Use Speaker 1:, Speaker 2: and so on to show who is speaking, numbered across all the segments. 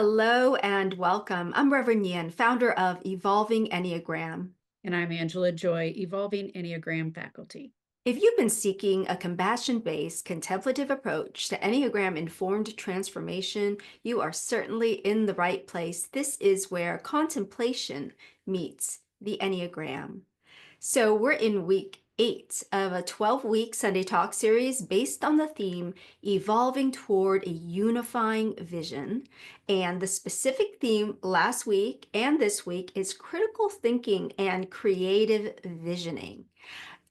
Speaker 1: Hello and welcome. I'm Reverend Nhien, founder of Evolving Enneagram.
Speaker 2: And I'm Angela Joy, Evolving Enneagram faculty.
Speaker 1: If you've been seeking a compassion-based, contemplative approach to Enneagram-informed transformation, you are certainly in the right place. This is where contemplation meets the Enneagram. So we're in week 8 of a 12-week Sunday Talk series based on the theme Evolving Toward a Unifying Vision. And the specific theme last week and this week is critical thinking and creative visioning.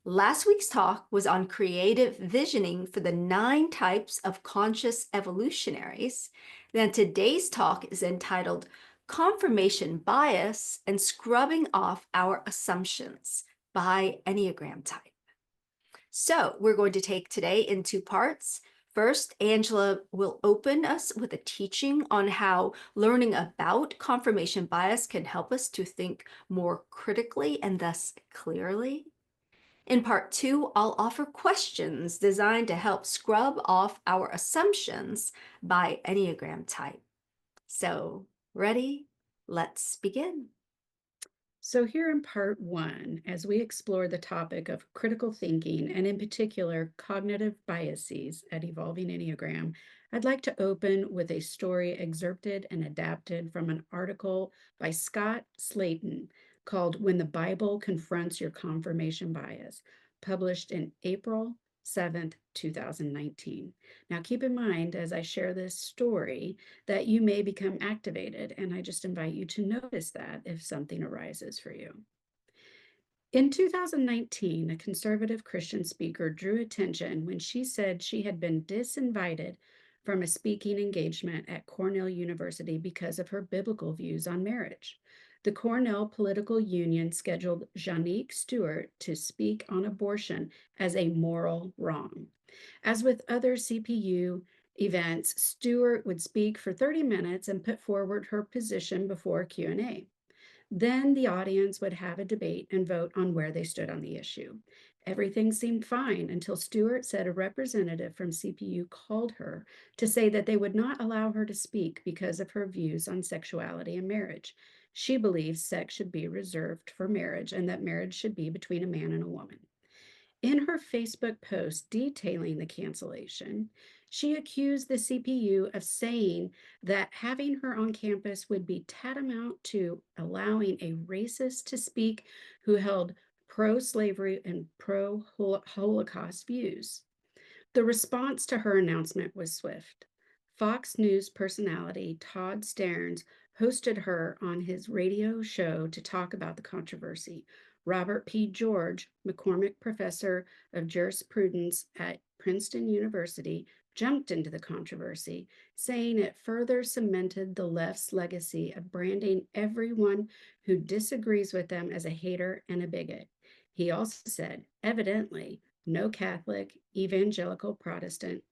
Speaker 1: Last week's talk was on creative visioning for the 9 types of conscious evolutionaries. Then today's talk is entitled Confirmation Bias and Scrubbing Off Our Assumptions by Enneagram Type. So we're going to take today in 2 parts. First, Angela will open us with a teaching on how learning about confirmation bias can help us to think more critically and thus clearly. In part 2, I'll offer questions designed to help scrub off our assumptions by Enneagram type. So, ready? Let's begin.
Speaker 2: So, here in part 1, as we explore the topic of critical thinking and, in particular, cognitive biases at Evolving Enneagram, I'd like to open with a story excerpted and adapted from an article by Scott Slayton called When the Bible Confronts Your Confirmation Bias, published in April 7th, 2019. Now, keep in mind as I share this story that you may become activated, and I just invite you to notice that if something arises for you. In 2019, a conservative Christian speaker drew attention when she said she had been disinvited from a speaking engagement at Cornell University because of her biblical views on marriage. The Cornell Political Union scheduled Janique Stewart to speak on abortion as a moral wrong. As with other CPU events, Stewart would speak for 30 minutes and put forward her position before Q&A. Then the audience would have a debate and vote on where they stood on the issue. Everything seemed fine until Stewart said a representative from CPU called her to say that they would not allow her to speak because of her views on sexuality and marriage. She believes sex should be reserved for marriage and that marriage should be between a man and a woman. In her Facebook post detailing the cancellation, she accused the CPU of saying that having her on campus would be tantamount to allowing a racist to speak who held pro-slavery and pro-Holocaust views. The response to her announcement was swift. Fox News personality Todd Stearns hosted her on his radio show to talk about the controversy. Robert P. George, McCormick Professor of Jurisprudence at Princeton University, jumped into the controversy, saying it further cemented the left's legacy of branding everyone who disagrees with them as a hater and a bigot. He also said, evidently, no Catholic, evangelical Protestant,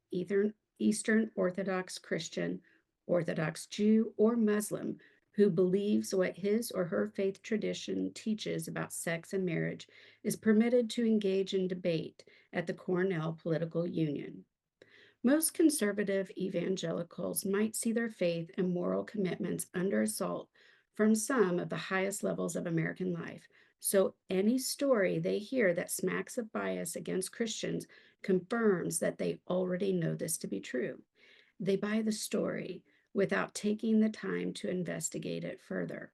Speaker 2: Eastern Orthodox Christian, Orthodox Jew, or Muslim who believes what his or her faith tradition teaches about sex and marriage is permitted to engage in debate at the Cornell Political Union. Most conservative evangelicals might see their faith and moral commitments under assault from some of the highest levels of American life. So any story they hear that smacks of bias against Christians confirms that they already know this to be true. They buy the story without taking the time to investigate it further.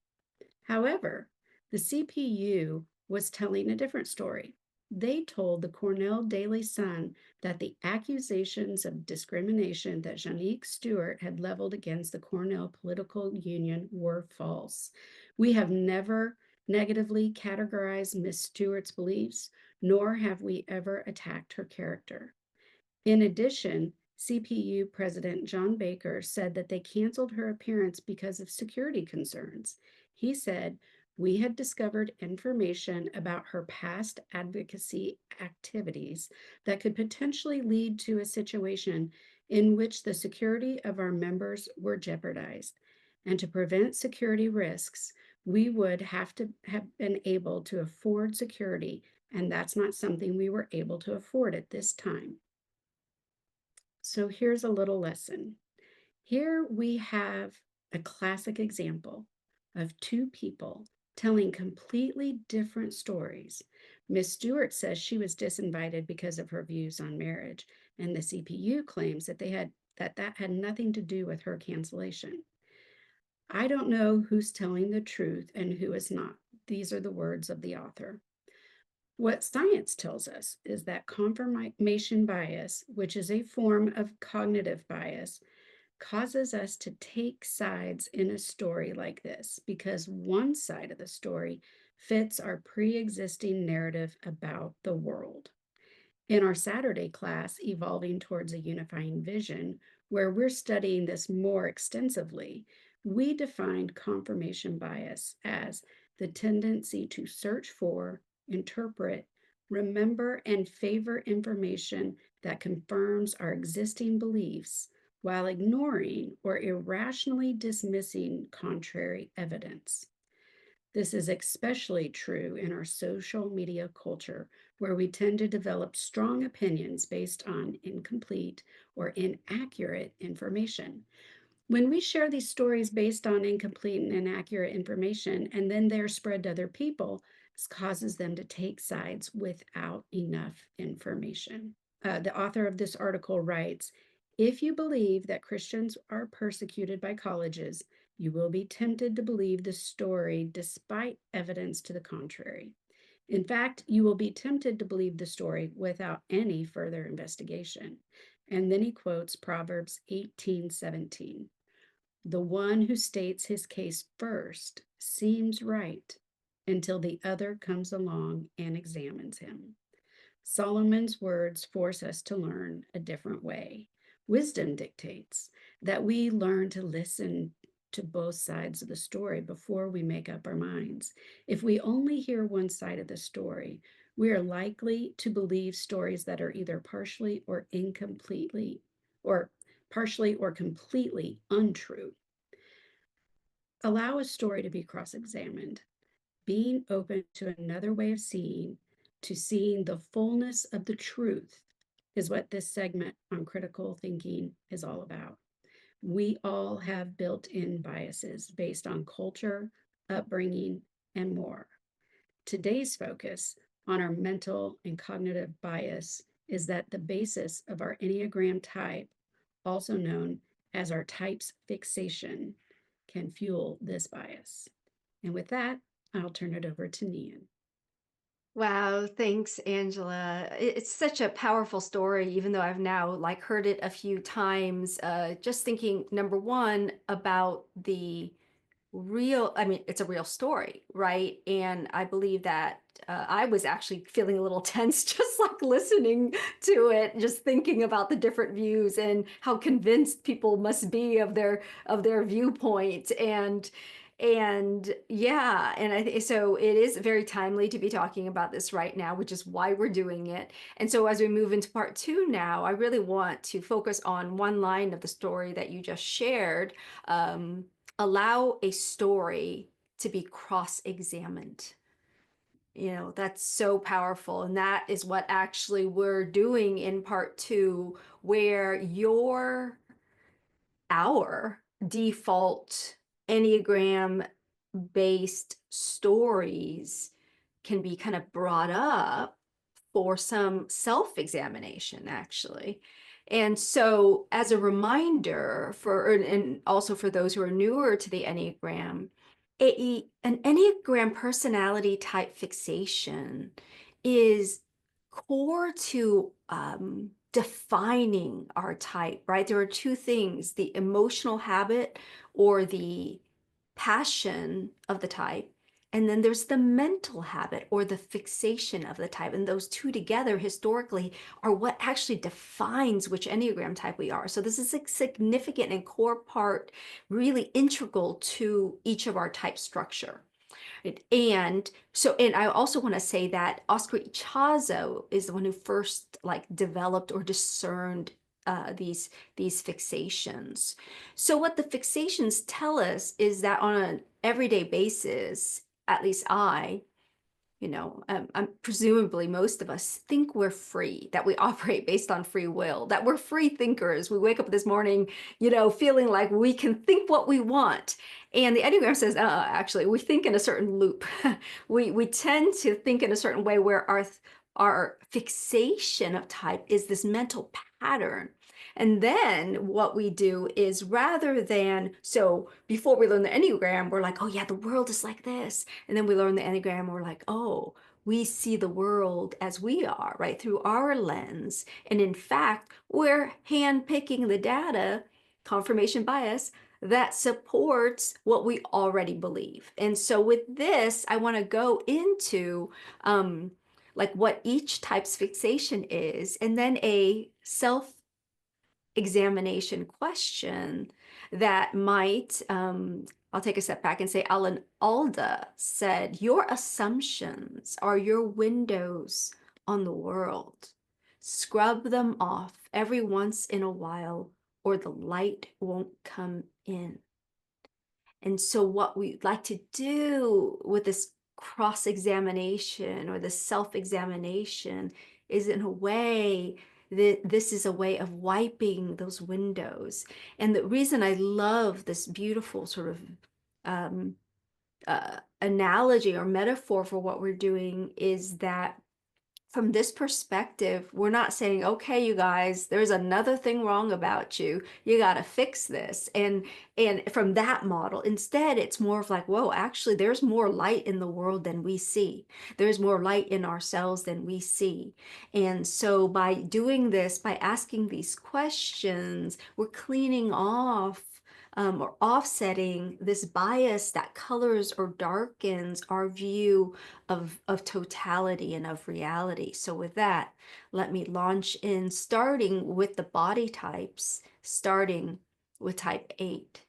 Speaker 2: However, the CPU was telling a different story. They told the Cornell Daily Sun that the accusations of discrimination that Janique Stewart had leveled against the Cornell Political Union were false. We have never negatively categorized Miss Stewart's beliefs, nor have we ever attacked her character. In addition, CPU President John Baker said that they canceled her appearance because of security concerns. He said, we had discovered information about her past advocacy activities that could potentially lead to a situation in which the security of our members were jeopardized. And to prevent security risks, we would have to have been able to afford security, and that's not something we were able to afford at this time. So here's a little lesson. Here we have a classic example of two people telling completely different stories. Miss Stewart says she was disinvited because of her views on marriage, and the CPU claims that had nothing to do with her cancellation. I don't know who's telling the truth and who is not. These are the words of the author. What science tells us is that confirmation bias, which is a form of cognitive bias, causes us to take sides in a story like this because one side of the story fits our pre existing narrative about the world. In our Saturday class, Evolving Towards a Unifying Vision, where we're studying this more extensively, we defined confirmation bias as the tendency to search for, interpret, remember, and favor information that confirms our existing beliefs while ignoring or irrationally dismissing contrary evidence. This is especially true in our social media culture, where we tend to develop strong opinions based on incomplete or inaccurate information. When we share these stories based on incomplete and inaccurate information, and then they're spread to other people, this causes them to take sides without enough information. The author of this article writes, if you believe that Christians are persecuted by colleges, you will be tempted to believe the story despite evidence to the contrary. In fact, you will be tempted to believe the story without any further investigation. And then he quotes Proverbs 18:17. The one who states his case first seems right until the other comes along and examines him. Solomon's words force us to learn a different way. Wisdom dictates that we learn to listen to both sides of the story before we make up our minds. If we only hear one side of the story, we are likely to believe stories that are either partially or completely untrue. Allow a story to be cross-examined. Being open to another way of seeing, to seeing the fullness of the truth, is what this segment on critical thinking is all about. We all have built-in biases based on culture, upbringing, and more. Today's focus on our mental and cognitive bias is that the basis of our Enneagram type, also known as our type's fixation, can fuel this bias. And with that, I'll turn it over to Nhien.
Speaker 1: Wow, thanks, Angela. It's such a powerful story, even though I've now like heard it a few times. Just thinking, number one, about the real, I mean, it's a real story, right? And I believe that I was actually feeling a little tense just like listening to it, just thinking about the different views and how convinced people must be of their viewpoint. And yeah, and I think so it is very timely to be talking about this right now, which is why we're doing it. And so as we move into part two now, I really want to focus on one line of the story that you just shared. Allow a story to be cross-examined. You know, that's so powerful. And that is what actually we're doing in part two, where our default Enneagram based stories can be kind of brought up for some self-examination, actually. And so, as a reminder and also for those who are newer to the Enneagram, an Enneagram personality type fixation is core to defining our type, right? There are two things, the emotional habit or the passion of the type, and then there's the mental habit or the fixation of the type. And those two together historically are what actually defines which Enneagram type we are. So this is a significant and core part, really integral to each of our type structure. And I also want to say that Oscar Ichazo is the one who first like developed or discerned these fixations. So what the fixations tell us is that on an everyday basis, at least I Presumably most of us think we're free, that we operate based on free will, that we're free thinkers. We wake up this morning, feeling like we can think what we want. And the Enneagram says, actually, we think in a certain loop. We tend to think in a certain way where our fixation of type is this mental pattern. And then what we do is rather than, so before we learn the Enneagram, we're like, oh yeah, the world is like this. And then we learn the Enneagram, and we're like, oh, we see the world as we are, right, through our lens. And in fact, we're handpicking the data, confirmation bias, that supports what we already believe. And so with this, I want to go into like what each type's fixation is, and then a self examination question that might, I'll take a step back and say, Alan Alda said, your assumptions are your windows on the world. Scrub them off every once in a while, or the light won't come in. And so, what we like to do with this cross examination or the self examination is, in a way, that this is a way of wiping those windows. And the reason I love this beautiful sort of um, analogy or metaphor for what we're doing is that from this perspective, we're not saying, okay, you guys, there's another thing wrong about you. You got to fix this. And from that model, instead, it's more of like, whoa, actually, there's more light in the world than we see. There's more light in ourselves than we see. And so by doing this, by asking these questions, we're cleaning off or offsetting this bias that colors or darkens our view of totality and of reality. So with that, let me launch in, starting with the body types, starting with type 8.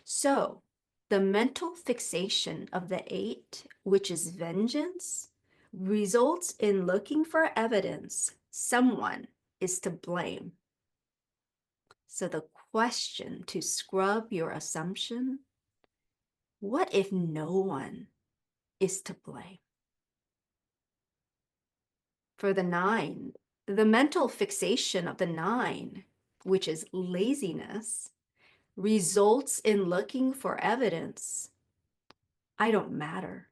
Speaker 1: So the mental fixation of the 8, which is vengeance, results in looking for evidence someone is to blame. So the question to scrub your assumption, what if no one is to blame? For the 9, the mental fixation of the 9, which is laziness, results in looking for evidence. I don't matter.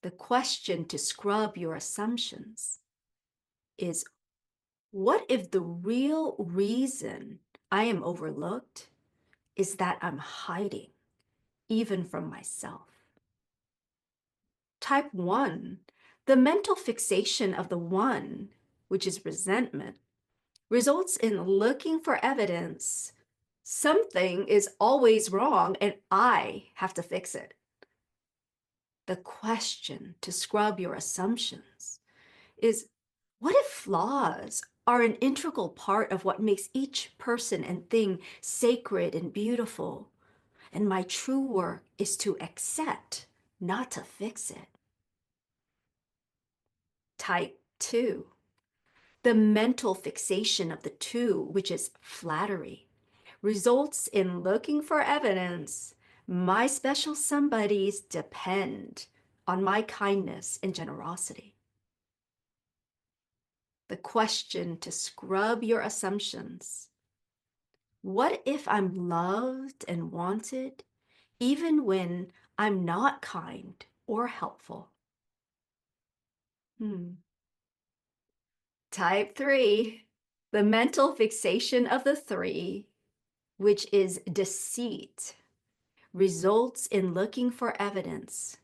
Speaker 1: The question to scrub your assumptions is, what if the real reason I am overlooked is that I'm hiding, even from myself? Type 1, the mental fixation of the 1, which is resentment, results in looking for evidence. Something is always wrong and I have to fix it. The question to scrub your assumptions is, what if flaws are an integral part of what makes each person and thing sacred and beautiful? And my true work is to accept, not to fix it. Type 2, the mental fixation of the 2, which is flattery, results in looking for evidence. My special somebodies depend on my kindness and generosity. The question to scrub your assumptions, what if I'm loved and wanted, even when I'm not kind or helpful? Type 3, the mental fixation of the 3, which is deceit, results in looking for evidence.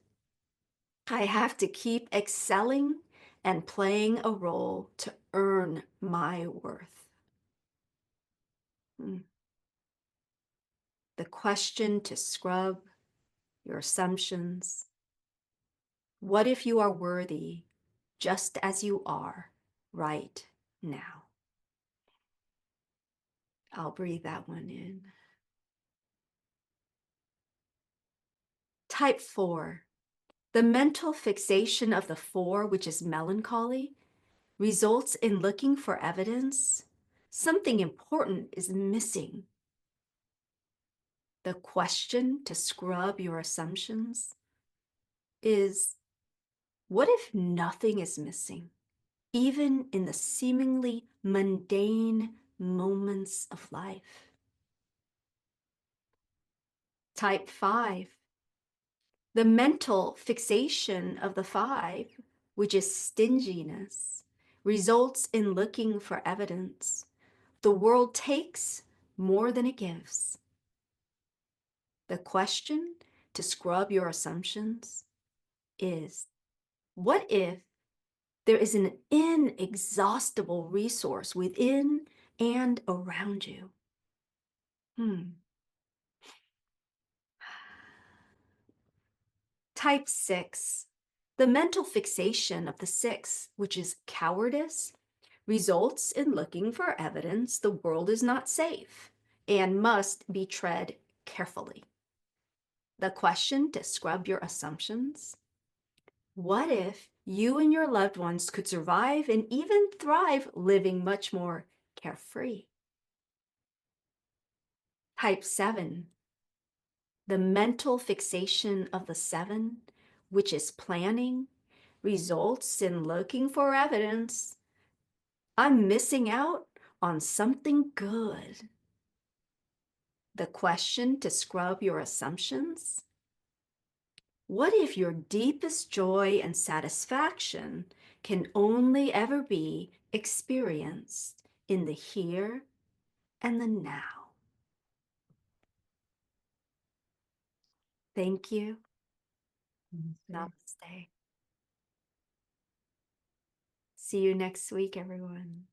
Speaker 1: I have to keep excelling and playing a role to earn my worth. The question to scrub your assumptions. What if you are worthy just as you are right now? I'll breathe that one in. Type 4, the mental fixation of the 4, which is melancholy, results in looking for evidence. Something important is missing. The question to scrub your assumptions is, What if nothing is missing, even in the seemingly mundane moments of life? Type 5. The mental fixation of the 5, which is stinginess, results in looking for evidence. The world takes more than it gives. The question to scrub your assumptions is, what if there is an inexhaustible resource within and around you? Hmm. Type 6. The mental fixation of the 6, which is cowardice, results in looking for evidence the world is not safe and must be tread carefully. The question to scrub your assumptions: what if you and your loved ones could survive and even thrive living much more carefree? Type 7. The mental fixation of the 7, which is planning, results in looking for evidence. I'm missing out on something good. The question to scrub your assumptions: what if your deepest joy and satisfaction can only ever be experienced in the here and the now? Thank you.
Speaker 2: Namaste.
Speaker 1: Namaste. See you next week, everyone.